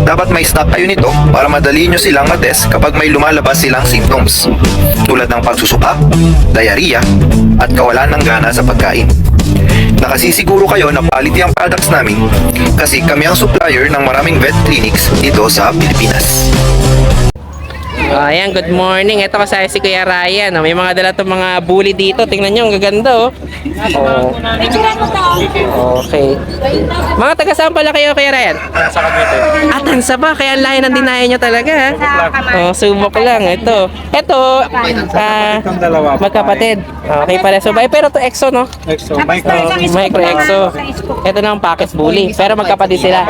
dapat may stock kayo nito para madali nyo silang matest kapag may lumalabas silang symptoms tulad ng pagsusuka, diarrhea, at kawalan ng gana sa pagkain. Nakasisiguro kayo na quality ang products namin kasi kami ang supplier ng maraming vet clinics dito sa Pilipinas. Ayan, good morning. Ito kasaya si Kuya Ryan. May mga dala itong mga bully dito. Tingnan nyo, ang gaganda, oh. Okay. Mga taga saan pala kayo, Kuya Ryan? Sa Cavite. Tansa ba? Kaya ang lahi ng dinayan nyo talaga, ha? Oh, subok lang. Ito, magkapatid. Okay, pala. So, pero to EXO, no? Exo, Micro EXO. Ito na ang package bully. Pero magkapatid sila.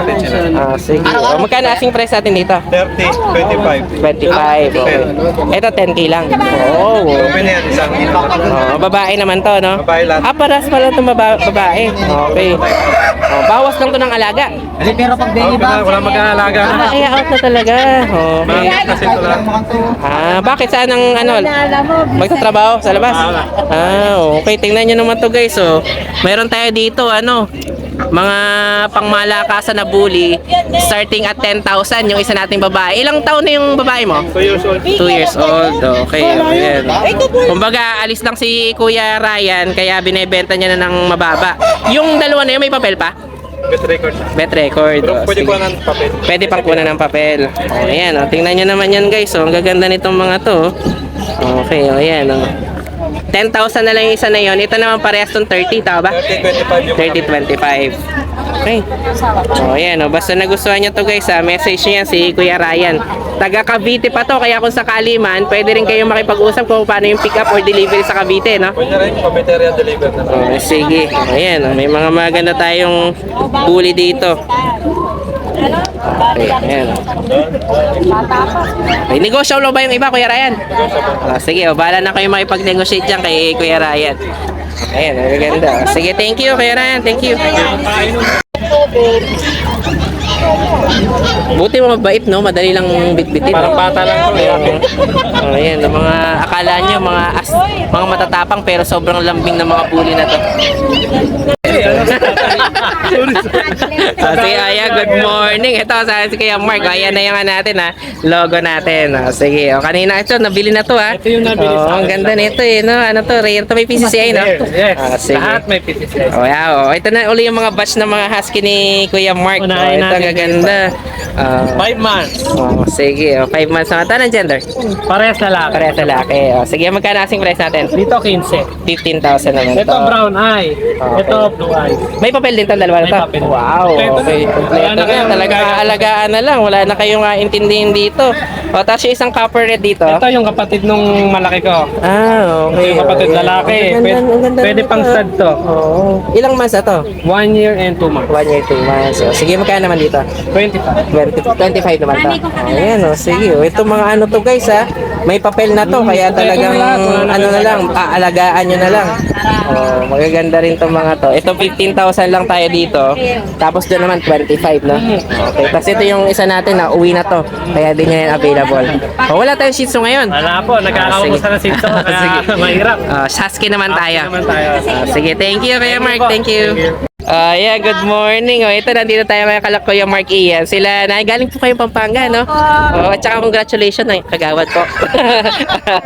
Sige. Magkano asking price natin dito? 30, 25. 25. Okay. Ito 10K lang. Oh. Pwede yan, isang Babae naman to, no? Babae lang. Paras pala itong babae. Okay. Bawas lang to ng alaga. wala mag-aalaga. Kaya out na talaga. Okay. Kasi ito lang. Bakit saan ang magtatrabaho sa labas? Okay. Tingnan nyo naman to, guys. So, meron tayo dito, mga pangmalakasan na bully, starting at 10,000 yung isa nating babae. Ilang taon na yung babae mo? 2 years old. 2 years old. Okay, ayan. Kumbaga, alis lang si Kuya Ryan, kaya binebenta niya na ng mababa. Yung dalawa na yun, may papel pa? Best record. Bet record. Pero Oh, pwede sige. ko ng papel. Pwede pang kunan ng papel. Oh, ayan, oh. Tingnan nyo naman yan guys. Oh. Ang gaganda nitong mga to. Oh. Okay, oh, ayan. Oh. 10,000 na lang yung isa na yon. Ito naman parehas tong 30, tama ba? 30-25 yung 30-25. Okay. Oh, ayan. Oh. Basta nagustuhan nyo to guys, message nyo yan si Kuya Ryan. Taga Cavite pa to, kaya kung sakali man, pwede rin kayong makipag-usap kung paano yung pick up or delivery sa Cavite, no? Pwede rin, papeteria deliver na. Oh, sige. Ayan, oh, may mga maganda tayong bully dito. Okay, ayan. May negosyable ba yung iba, Kuya Ryan? Sige, bahala na kayo makipag-negotiate dyan kay Kuya Ryan. Ayan, maganda. Sige, thank you, Kuya Ryan. Thank you. Buti mo mabait, no? Madali lang bitbitin. Parang bata lang to. Oh, ayan, ang mga akala nyo, mga matatapang pero sobrang lambing ng mga bully na to. Sige, Aya, good morning. Ito, si Kuya Mark. Ayan na yung natin, ha. Logo natin. Sige, kanina ito, nabili na to, ha. Ito yung nabili sa ang ganda nito, eh, no? Ano to, rare to, may PCCI, no? Yes. Sige. Lahat may PCCI. Oh, yeah, oh. Ito na uli yung mga batch ng mga husky ni Kuya Mark. Unahin Ito, natin. gaganda. 5 months. Oh, sige, 5 months na. Tanong gender? Parehas na lang. Parehas sa laki. Oh, sige, magkano asking price natin? Dito 15. 15,000 naman Ito to. brown eye. Ito blue eye. May papel din tong dalawa na May to? papel. Wow, Kompleto okay. na. Kompleto Wala na na. kayong Talaga magagawa. aalagaan na lang. Wala na kayong intindihin dito. O, tapos yung isang copper red dito. Ito yung kapatid nung malaki ko. Ah, okay. Yung kapatid okay. lalaki. Ang ganda, ang ganda Pwede naman pang to. stud to. Oo. Ilang months na to? 1 year and 2 months. 1 year, 2 months. O, sige, magkano naman dito? 25. 25 naman to. Ayan, o, sige. O, ito mga ano to guys, ha. May papel na to, kaya talagang ano na lang, aalagaan nyo na lang. Oh, magaganda rin tong mga to. Ito 15,000 lang tayo dito. Tapos doon naman 25, no? Okay. Tapos ito yung isa natin na uwi na to. Kaya din yan available. Oh, wala tayong Shih Tzu ngayon. Wala po, nagkakaumusta na sito. Sige. Kaya mahirap. Husky naman tayo. naman tayo. Sige, thank you Kuya Mark. Thank you. Yeah, good morning. Oh, ito, nandito tayo kaya kalak Kuya Mark Ian. Sila, galing po kayong Pampanga, no? Oh, at saka congratulations ng kagawad po.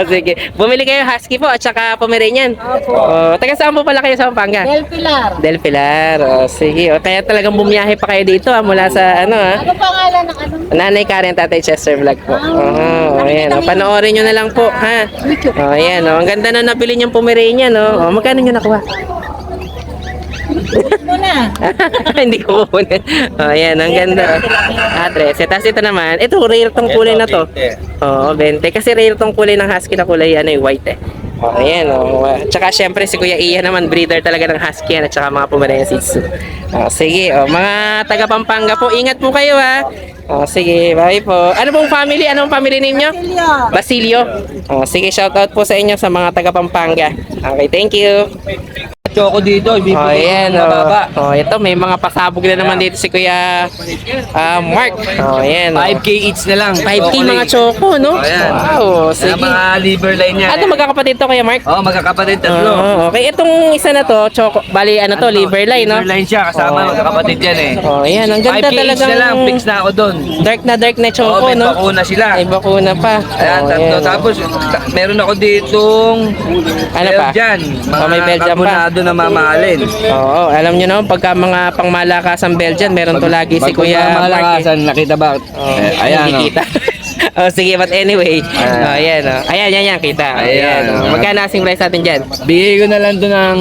Sige. Bumili kayo husky po at saka Pomeranian. Oh, taga saan po pala kayo sa Pampanga? Del Pilar. Del Pilar. Oh, sige. Oh, kaya talagang bumiyahe pa kayo dito mula sa ano Ano pangalan ng ano? Nanay Karen, Tatay Chester Vlog po. Oh, ayan. Oh, panoorin nyo na lang po, ha? Oh, ayan. Oh, ang ganda na nabili niyong Pomeranian, no? Oh, magkano nyo nakuha? Muna. Hindi ko kukunin. Oh, ayan, ang ganda. Address. Tapos ito naman, ito rare tong kulay na to. Oo, 20. Kasi rare tong kulay ng husky na kulay, ano yung white eh. Oh, ayan, oh. Tsaka syempre si Kuya Ian naman, breeder talaga ng husky yan at saka mga Pomeranian Shih Tzu. Oh, sige, oh, mga taga Pampanga po, ingat po kayo ha. Oh, sige, bye po. Ano pong family? Anong family ninyo? Basilio. Oh, sige, shoutout po sa inyo sa mga taga Pampanga. Okay, thank you. Choco dito, ibibigay Oh, ayan. ko mababa. Oh, ito may mga pasabog na naman dito si Kuya Mark. Oh, ayan. 5K each na lang. 5K mga choco, no? Ayan. Wow, sige. Mga liver line niya. Ano magkakapatid to Kuya Mark? Oh, magkakapatid tatlo. Okay, itong isa na to, choco, bali ano to, liver line, no? Liver line siya, kasama magkakapatid yan eh. Oh, ayan, ang ganda 5K each talagang na lang, fix na ako doon. dark na Oh, choco, may no? bakuna sila. May bakuna pa. Ayan, Oh, tatlo. ayan. Tapos, meron ako ditong Ano pa? Belgian. Oh, may Belgian pa. karbonado na mamahalin. Oo, alam nyo naman, pagka mga pangmalakasang Belgian, meron to lagi si Kuya Mark. Malakasan, nakita ba? Oh, Ayan, hindi oh. kita. Oh, sige, but anyway. Oh, ayan, oh. Ayan, yan, kita. Ayan, Ayan, oh. Magkano asking price natin dyan? Bigay ko na lang doon ng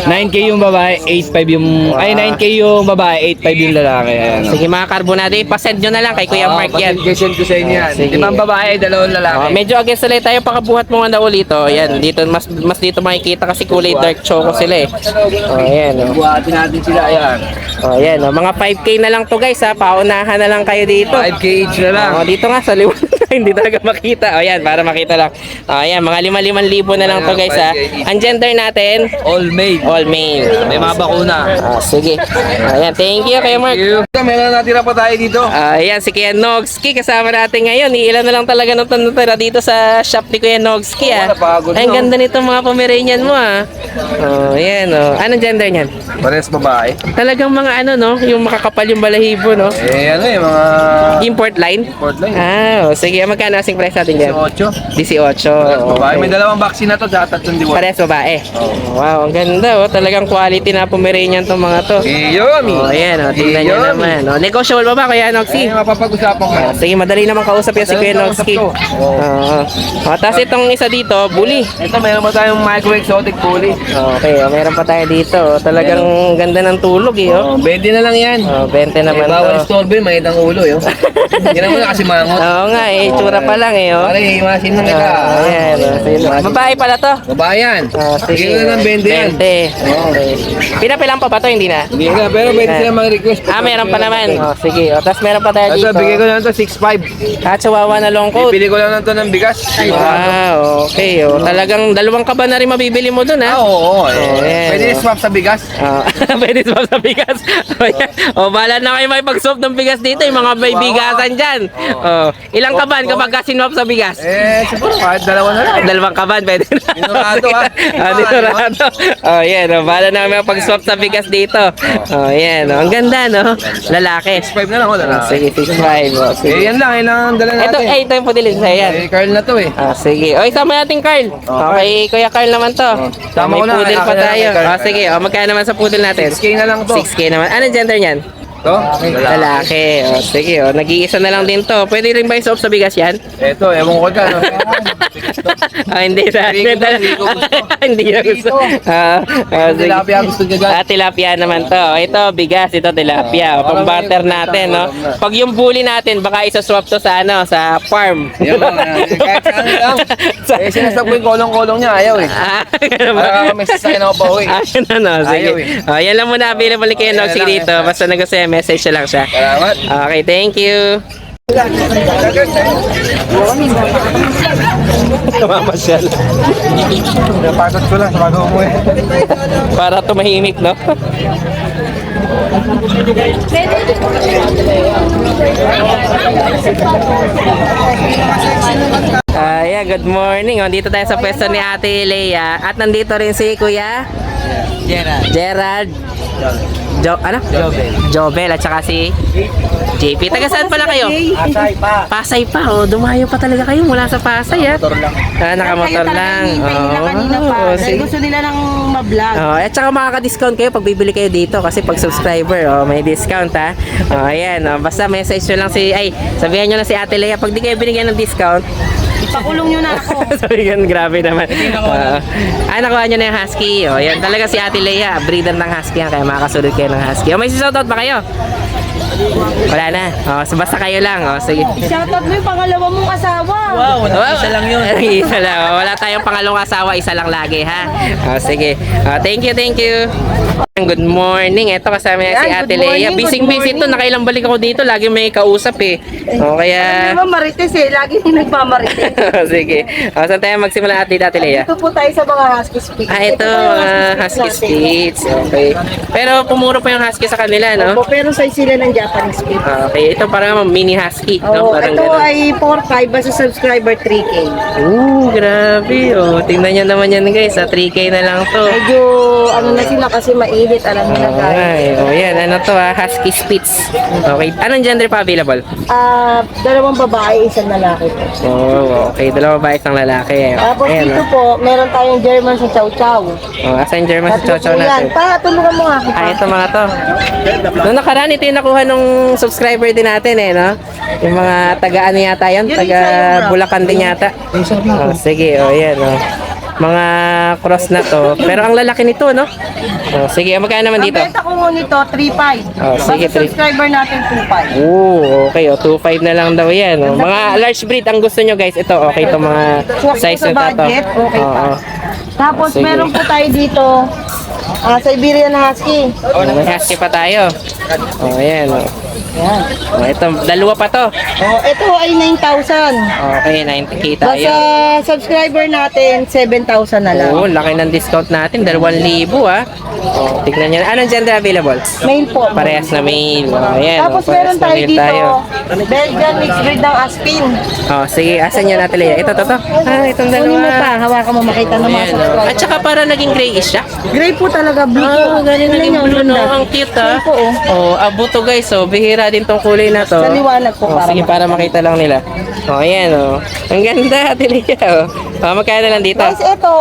9K yung babae, 8.5 yung... Ay, 9K yung babae, 8.5 yung lalaki. Ayan, oh. Sige, mga karbonado, ipasend nyo na lang kay Kuya Mark yan. Pasend ko sa inyo yan. Sige. 5 babae, 2 lalaki. Oh, medyo against ulit tayo pakabuhat mo nga daw ulito. Ayan, dito mas dito makikita kasi kulay dark choco sila eh. Oh, ayan, oh. Buhatin natin sila, ayan. Oh, ayan, oh. Mga 5K na lang to guys ha. Paunahan na lang kayo dito. 5K each na lang. Oh, dito nga sa liwan. Hindi talaga makita. O yan, para makita lang. O yan, mga 5,000 na lang to guys ha. Ang gender natin, All made. all male. May mga bakuna. Sige. Ayan, thank you kay Mark. Ito, meron natira pa tayo dito. Ayan, si Kuya Nogski kasama natin ngayon. Ilan na lang talaga nung natira dito sa shop ni Kuya Nogski ah. napagod Ay, ang no? ganda nitong mga Pomeranian mo ah. Oh, ayan oh. Anong gender niyan? Pares babae. Talagang mga ano no, yung makakapal yung balahibo no. Ano mga Import line? import line. Ah, oh, sige. Magkano asing price natin dyan? 8. 18. Babae. Okay. May dalawang vaccine na to sa tatlong diwan. Parehas babae. Wow, ang ganda oh. Talagang quality na Pomeranian tong mga to. Yummy. Oh, ayan oh. Tingnan nyo Yummy. naman. Oh, negotiable ba Kuya Nogski? Mapapag-usapan ko. Sige, madali naman kausap yan si Kuya Nogski. Oo. Tapos itong isa dito, bully. Ito, meron pa tayong micro exotic bully. Okay, meron pa tayo dito. Talagang ganda ng tulog eh. Oh. 20 na lang yan. 20 naman Bawal to. istorbo yun, may itang ulo yun. Hindi naman kasi mangot. Oo nga eh, tsura pa lang eh. Oh. Pare, iwasin lang kita. Ayan, sige. Babae pala to. Babae yan. Sige. Sige na ng 20 yan. 20. Okay. Pinapilang pa ba to? Hindi na? Hindi na, pero pwede sila mag-request. Meron pa naman. Oh, sige. Tapos meron pa tayo Ito, dito. bigay ko lang ito 6.5. Chihuahua na long coat. Bibili ko lang lang ito ng bigas. Okay. Oh. Talagang dalawang kaba na rin mabibili mo dun ha. Oo. ayan, Pwede swap sa bigas. Pwede swap sa bigas. Bahala na kayo may pag-swap ng bigas dito. Yung mga may bigasan dyan. Ilang kaban kapag kasinwap sa bigas? Siguro kahit dalawa na lang. Dalawang kaban, pwede na. Dinurado, ha? Dinurado. Yan. Bahala na kami pag-swap sa bigas dito. Yan. Ang ganda, no? Lalaki. 6.5 na lang, wala na. Sige, 6'5". Sige. Yan lang, yun ang dala natin. Ito yung putilin sa'yo yan. Carl na to eh. Sige. O, isama natin Carl. Okay, Kuya Carl naman to. Tama May ko na, poodle pa akin na lang tayo. kay Carl. Sige, magkano naman sa poodle natin? 6K na lang to. 6K naman. Anong gender niyan? To? Lalaki. O, sige. O, nag-iisa na lang din to. Pwede rin ba yung soap sa bigas yan? Ito, ewan ko dyan. Hindi na. Hindi ko gusto. Hindi na gusto. Sige. Tilapia gusto niya dyan. Tilapia naman to. Ito, bigas. Ito, tilapia. Pang butter natin, no? Pag yung bully natin, baka isa-swap to sa, ano, sa farm. Yan lang. Kahit saan lang. Sinasab ko yung kolong-kolong niya, ayaw eh. Ganun ba? Para may sasakyan ako pa uwi. Yan na, no? Sige. Ayaw Yan lang muna available kay Noxy dito. Basta nag-say message na lang siya. Salamat. Okay, thank you. Mamasyal. Napagod ko lang, bago umuwi. Para tumahimik, no? Yeah, good morning. Dito tayo sa pwesto ni Ate Leia. At nandito rin si Kuya Gerald. Ano? Jobel. At saka si JP. Taga saan pala kayo? Asay pa. Pasay pa. Dumayo pa talaga kayo mula sa Pasay. Nakamotor lang. Sige. Gusto nila ng ma-vlog. At saka makaka-discount kayo pag bibili kayo dito kasi pag subscriber, may discount ha. Ayan, basta message nyo lang sabihan nyo lang si Ate Leia pag di kayo binigyan ng discount. Ipakulong nyo na ako. Sabi yan, grabe naman. Nakuha nyo na yung husky. Yan talaga si Ate Leia, breeder ng husky yan, kaya makakasunod kayo ng husky. May shoutout ba kayo? Wala na. So basta kayo lang. Sige. Shoutout mo yung pangalawa mong asawa. Wow, isa lang yun. Isa lang. Wala tayong pangalawang asawa, isa lang lagi ha. Sige. Thank you. Good morning. Ito kasama niya si Ate Leia. Busy to. Nakailang balik ako dito. Lagi may kausap eh. Kaya... Ano ba marites eh? Lagi din nagmamarites. Sige. Saan tayo magsimula at Ate Leia? Ito po tayo sa mga husky speaks. Ito. Husky Spitz. Okay. Pero pumuro pa yung husky sa kanila, no? Pero size sila ng Japanese speaks. Okay. Ito parang mini husky. No? Parang Ito ganun. ay 4-5 basta subscriber 3K. Grabe. Tingnan nyo naman yan guys. 3K na lang to. Medyo ano na sila kasi mainit, alam nila guys. Yan. Ano to Husky Spitz. Okay. Anong gender pa available? Dalawang babae, isang lalaki po. Okay. Dalawa ba isang lalaki? Tapos Ayan, dito po, meron tayong German sa Chow Chow. asan yung German sa Tatlo chow po yan. natin? Tulungan mo nga. Ito mga to. Noong nakaraan, ito yung nakuha nung subscriber din natin no? Yung mga taga ano yata yun? Taga Bulacan din yata. Sige, yan mga cross na to. Pero ang lalaki nito, no? Sige, magkano naman Ang dito? benta ko nito, 3.5. Sige, Basta subscriber natin, 2.5. Okay, 2.5 na lang daw yan. Mga large breed ang gusto nyo guys. Ito, okay itong mga size sa na to. budget, okay pa. Tapos Sige. meron po tayo dito, Siberian Husky. May husky pa tayo. Ayan. Yan. Oh, ito, dalawa pa to. Oh, ito ay 9,000. Okay, 90k Basta tayo. subscriber natin, 7,000 na lang. Oo, laki ng discount natin. 2,000 ah. Oh, tignan nyo. Anong gender available? Mail po. Parehas na male. Oh, ayan. Tapos oh, parehas meron na tayo male dito, Belgian mixed breed ng Aspin. Oh, sige. Asan yun natin, Leia? Ito, to. Ah, itong Kunin mo pa, dalawa. hawakan mo, makita ng mga Ayan, oh. subscriber. At saka para naging grayish siya. Gray po talaga, blue po. Oh, ganyan naging Tingnan nyo, blue, no? ganda. Ang cute, ah. Yan po, oh. Oh, abo to, guys. So, bihira din tong kulay na to. Sa liwanag po, Oh, para sige, para makita lang nila. Oh, ayan, oh. Ang ganda, Ate Leia, oh. Oh, magkano lang dito? Guys, ito,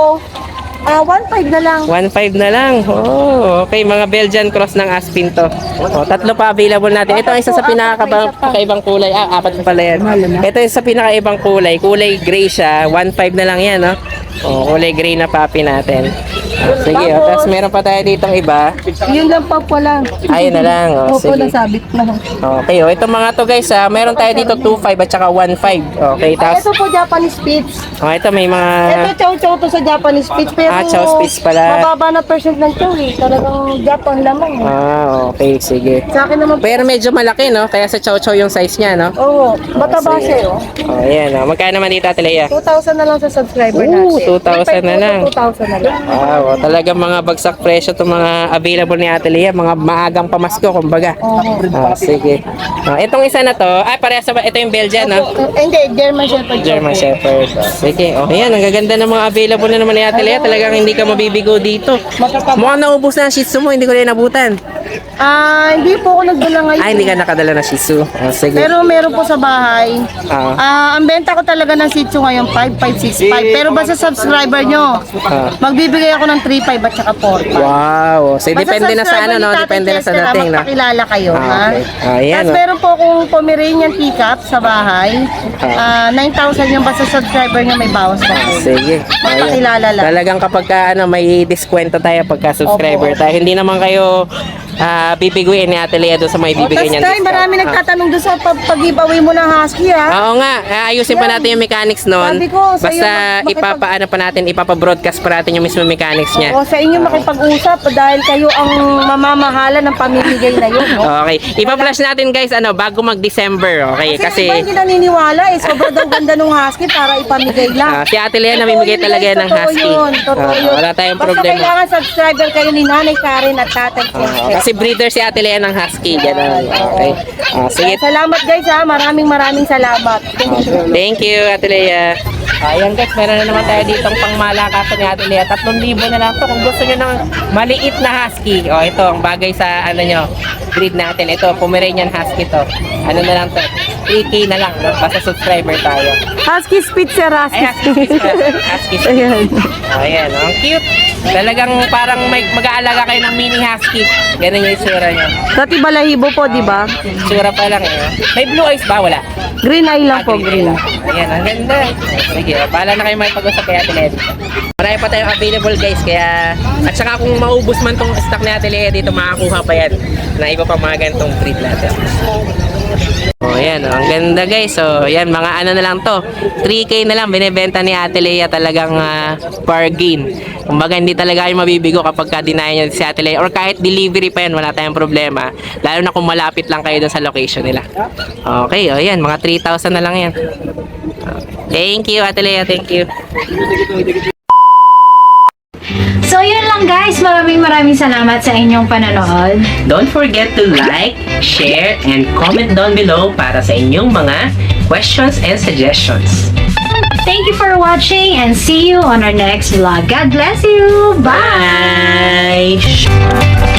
1,500 na lang. 1.5 na lang. Oh, okay. Mga Belgian cross ng Aspin to. Oh, tatlo pa available natin. Ito ang isa sa pinakakaibang kulay. Ah, apat pa pala yan. Ito yung sa pinakaibang kulay. Kulay gray siya. 1.5 na lang yan, no? Oh, kulay gray na puppy natin. Oh, sige, oh. Tapos meron pa tayo ditong iba. Yun lang pa pala. Ayun na lang. Oh, Opo, sige. nasabit na. Okay, oh. Itong mga to, guys, meron tayo dito 2.5 at saka 1.5. Okay, Ito tapos po Japanese Spitz. oh, ito may mga Ito chow-chow to sa Japanese Spitz. Pero Chow Spitz pala. mababa na percent ng chow eh. Talagang Japan lamang eh. okay, sige. Sa akin naman po. Pero medyo malaki, no? Kaya sa chow chow yung size niya, no? Oo, bata-base sige. oh. Oh, ayan. Oh. Magkano naman dito, Ate Leia? 2,000 na lang sa subscriber natin. 2,000 na lang. 2,000 na lang. Wow, talagang mga bagsak presyo itong mga available ni Ate Leia. Mga maagang pamasko, kumbaga. Sige. Itong isa na to, parehas ba? Ito yung Belgian, no? Hindi, German Shepherd. German Shepherd. Sige. Ayan, ang gaganda ng mga available na naman ni Ate Leia. Talagang hindi ka mabibigo dito. Mukhang naubos na ang Shih Tzu mo, hindi ko rin nabutan. Hindi po ako nagdala ngayon. Hindi ka nakadala ng Shih Tzu. Sige. Pero meron po sa bahay. Ah. Ang benta ko talaga ng Shih Tzu ngayon 5,565. Pero basta subscriber nyo, magbibigay ako ng 3,500 at saka 4,500. Wow. So, Basta depende na sa subscriber ano, ni no? Tatay Depende na sa Chester, dating, no? magpakilala kayo, ha? Okay. Ayan, Tapos no? meron po akong Pomeranian teacup sa bahay. 9,000 yung basta subscriber nyo may bawas pa po. Sige. Magpakilala lang. Talagang kapag may diskwento tayo pagka subscriber tayo, hindi naman kayo bibiguin ni Ate Leia doon sa may bibigay Tapos niyan tayo, marami nagtatanong doon sa pag-giveaway mo ng husky, ha? Oo nga, ayusin pa natin yung mechanics noon. Sabi ko, sa iyo, Basta makipag- ipapa-broadcast pa natin yung mismo mechanics niya. O sa inyo makipag-usap dahil kayo ang mamamahala ng pamimigay na yun, no? Okay. Ipa-flash natin guys bago mag-December, okay? Kasi Kasi iba hindi naniniwala sobrang daw ganda ng husky para ipamigay lang. si Ate Leia namimigay talaga yan ng Totoo husky. yun, totoo yun. Wala tayong Basta problema. kailangan subscriber kayo ni Nanay Karen at Tatay Chester. Kasi breeder si Ate Leia ng husky, ganun. Okay. Sige. Salamat guys ha, maraming salamat. Thank you, Ate Leia. Ayan guys, meron na naman tayo ditong pangmalakasan ni Ate Leia. 3,000 na lang to kung gusto nyo ng maliit na husky. O ito, ang bagay sa breed natin. Ito, Pomeranian Husky to. Ano na lang to? 3K na lang, no? Basta subscriber tayo. Husky Spitzer, Ay, husky. Ayan, ang cute. Talagang parang mag-aalaga kayo ng mini husky. Ganun yung itsura niya. Dati balahibo po, di ba? Itsura pa lang eh. May blue eyes ba? Wala. Green eye lang po, Green green. lang. Ayan, ang ganda. Sige, bahala na kayo may pag-usap kay Ate Leia. Marami pa tayong available guys, kaya at saka kung maubos man tong stock ni Ate Leia dito, makakuha pa yan na iba pang mga ganitong breed natin. Ayan, ang ganda guys. So, yan, mga ano na lang to. 3K na lang binebenta ni Ate Leia, talagang bargain. Kumbaga, hindi talaga kayo mabibigo kapag dinaya nyo si Ate Leia. Or kahit delivery pa yan, wala tayong problema. Lalo na kung malapit lang kayo dun sa location nila. Okay, o yan, mga 3,000 na lang yan. Thank you, Ate Leia. Thank you. So yun lang guys, maraming salamat sa inyong panonood. Don't forget to like, share, and comment down below para sa inyong mga questions and suggestions. Thank you for watching and see you on our next vlog. God bless you! Bye! Bye!